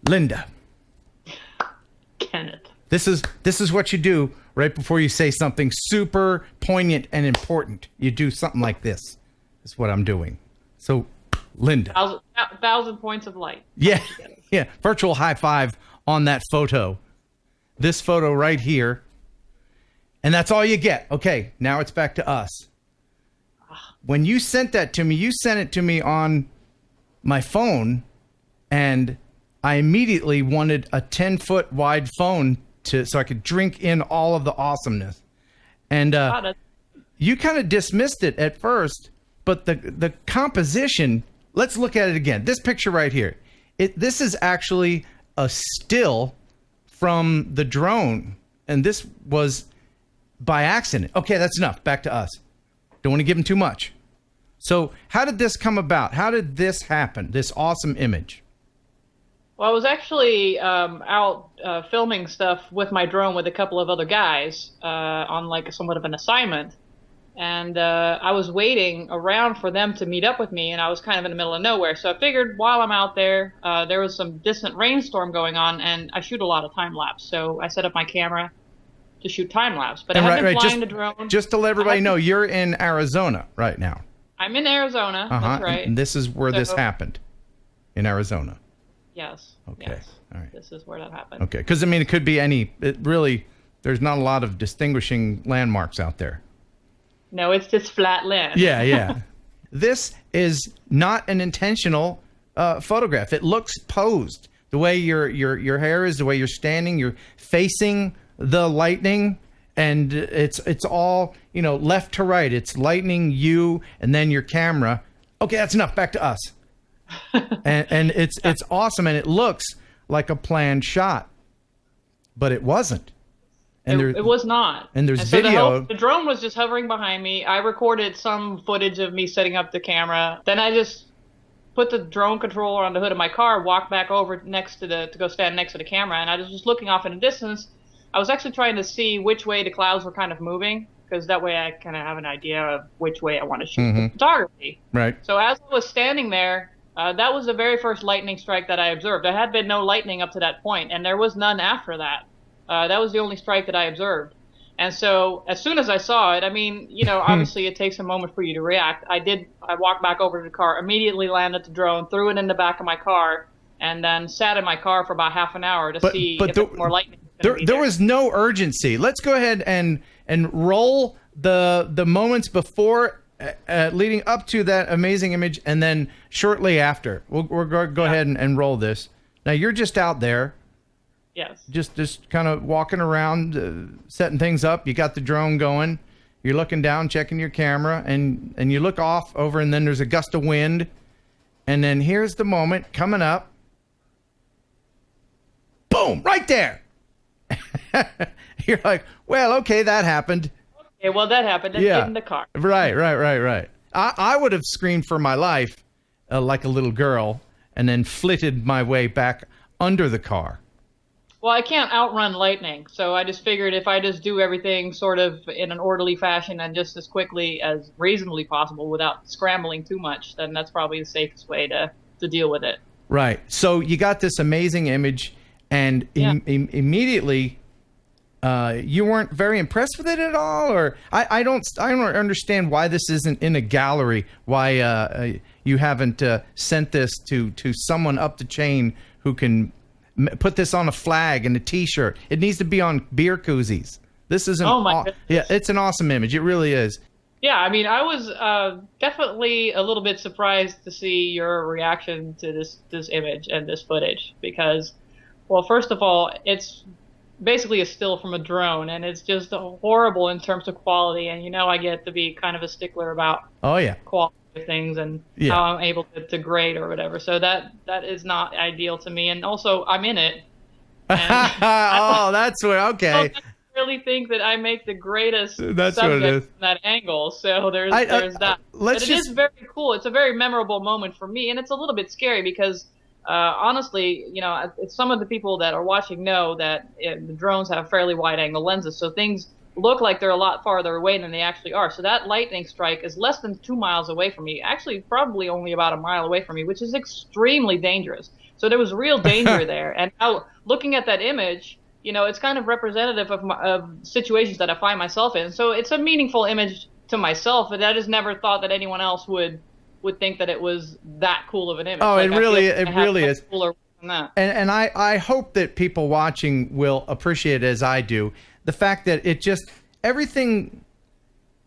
Linda. Kenneth. This is what you do right before you say something super poignant and important. You do something like this. That's what I'm doing. So, Linda. 1,000 points of light. Yeah, yeah. Virtual high five on that photo. This photo right here. And that's all you get. Okay, now it's back to us. When you sent that to me, you sent it to me on my phone, and I immediately wanted a 10-foot wide phone so I could drink in all of the awesomeness. And you kind of dismissed it at first, but the composition, let's look at it again. This picture right here, this is actually a still from the drone, and this was by accident. Okay, that's enough. Back to us. Don't want to give him too much. So how did this come about? How did this happen, this awesome image? Well, I was actually out filming stuff with my drone with a couple of other guys on like somewhat of an assignment. And I was waiting around for them to meet up with me, and I was kind of in the middle of nowhere. So I figured while I'm out there, there was some distant rainstorm going on, and I shoot a lot of time-lapse. So I set up my camera to shoot time-lapse. But I have been flying the drone. Just to let everybody know, you're in Arizona right now. I'm in Arizona, that's right. And this is where this happened, in Arizona. Yes. Okay. Yes. All right. This is where that happened. Okay. Because, I mean, it could be there's not a lot of distinguishing landmarks out there. No, it's just flat land. Yeah, yeah. This is not an intentional photograph. It looks posed. The way your hair is, the way you're standing, you're facing the lightning, and it's all, left to right. It's lightning, you, and then your camera. Okay, that's enough. Back to us. and it's awesome, and it looks like a planned shot, but it wasn't. And it was not. And there's video. The drone was just hovering behind me. I recorded some footage of me setting up the camera. Then I just put the drone controller on the hood of my car, walked back over to go stand next to the camera, and I was just looking off in the distance. I was actually trying to see which way the clouds were kind of moving, because that way I kind of have an idea of which way I want to shoot the photography. Right. So as I was standing there, that was the very first lightning strike that I observed. There had been no lightning up to that point, and there was none after that. That was the only strike that I observed. And so as soon as I saw it, I mean, obviously it takes a moment for you to react. I walked back over to the car, immediately landed the drone, threw it in the back of my car, and then sat in my car for about half an hour to see if more lightning was going to be there. There was no urgency. Let's go ahead and roll the moments before leading up to that amazing image, and then shortly after. We'll go ahead and roll this. Now, you're just out there. Yes. Just kind of walking around, setting things up. You got the drone going. You're looking down, checking your camera, and you look off over, and then there's a gust of wind. And then here's the moment coming up. Boom! Right there. You're like, well, okay, that happened. Okay, well, that happened. And get in the car. Right. I would have screamed for my life like a little girl, and then flitted my way back under the car. Well, I can't outrun lightning, so I just figured if I just do everything sort of in an orderly fashion and just as quickly as reasonably possible without scrambling too much, then that's probably the safest way to deal with it. Right. So you got this amazing image, and immediately you weren't very impressed with it at all, or I don't understand why this isn't in a gallery. Why you haven't sent this to someone up the chain who can put this on a flag and a T-shirt. It needs to be on beer koozies. This is it's an awesome image. It really is. Yeah, I mean, I was definitely a little bit surprised to see your reaction to this image and this footage because, well, first of all, it's basically a still from a drone, and it's just horrible in terms of quality. And I get to be kind of a stickler about quality of things and how I'm able to grade or whatever. So that is not ideal to me. And also, I'm in it. That's where okay. I really think that I make the greatest subject from that angle. So there's that. But it is very cool. It's a very memorable moment for me, and it's a little bit scary because. Honestly, some of the people that are watching know that the drones have fairly wide angle lenses, so things look like they're a lot farther away than they actually are. So that lightning strike is less than 2 miles away from me. Actually, probably only about a mile away from me, which is extremely dangerous. So there was real danger there. And now looking at that image, it's kind of representative of situations that I find myself in. So it's a meaningful image to myself, but I just never thought that anyone else would think that it was that cool of an image. Oh, like, it really is. Cooler than that. And I hope that people watching will appreciate it as I do. The fact that it just, everything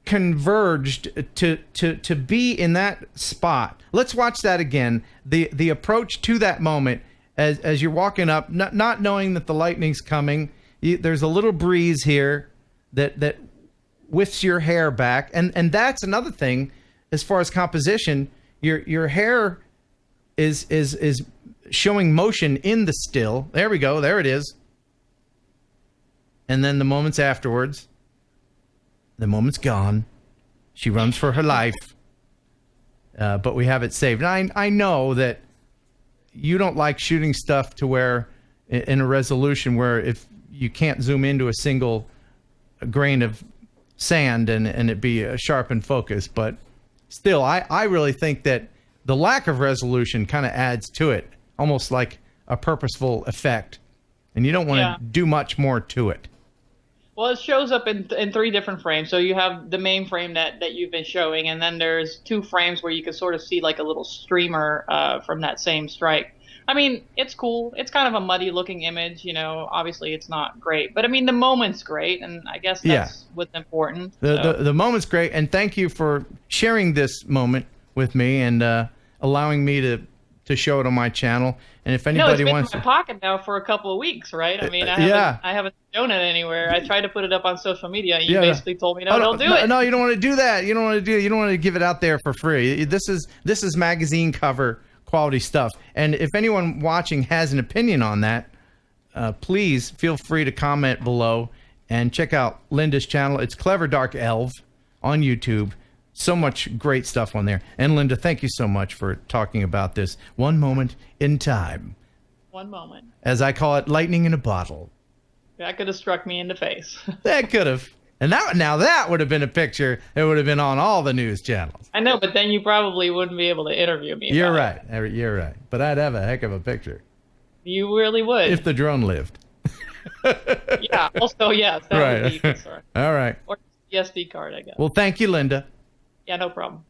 converged to be in that spot. Let's watch that again. The approach to that moment as you're walking up, not knowing that the lightning's coming. There's a little breeze here that whiffs your hair back, and that's another thing as far as composition. Your hair is showing motion in the still. There we go. There it is. And then the moments afterwards, the moment's gone. She runs for her life. But we have it saved. And I know that you don't like shooting stuff to where in a resolution where if you can't zoom into a single grain of sand and it be a sharpened focus. But still, I really think that the lack of resolution kind of adds to it, almost like a purposeful effect. And you don't want to do much more to it. Well, it shows up in 3 different frames. So you have the main frame that you've been showing, and then there's 2 frames where you can sort of see like a little streamer from that same strike. I mean, it's cool. It's kind of a muddy-looking image, Obviously, it's not great, but I mean, the moment's great, and I guess that's what's important. The moment's great, and thank you for sharing this moment with me and allowing me to show it on my channel. And if anybody wants, it's been in my pocket now for a couple of weeks, right? I mean, I haven't shown it anywhere. I tried to put it up on social media, and you basically told me, don't do it. No, you don't want to do that. You don't want to give it out there for free. This is magazine cover quality stuff. And if anyone watching has an opinion on that, please feel free to comment below and check out Linda's channel. It's CleverDarkElve on YouTube. So much great stuff on there. And Linda, thank you so much for talking about this one moment in time. One moment. As I call it, lightning in a bottle. That could have struck me in the face. That could have. And that would have been a picture that would have been on all the news channels. I know, but then you probably wouldn't be able to interview me. You're right. You're right. But I'd have a heck of a picture. You really would. If the drone lived. Yeah. Also, yes. That would be a concern. All right. Or the SD card, I guess. Well, thank you, Linda. Yeah, no problem.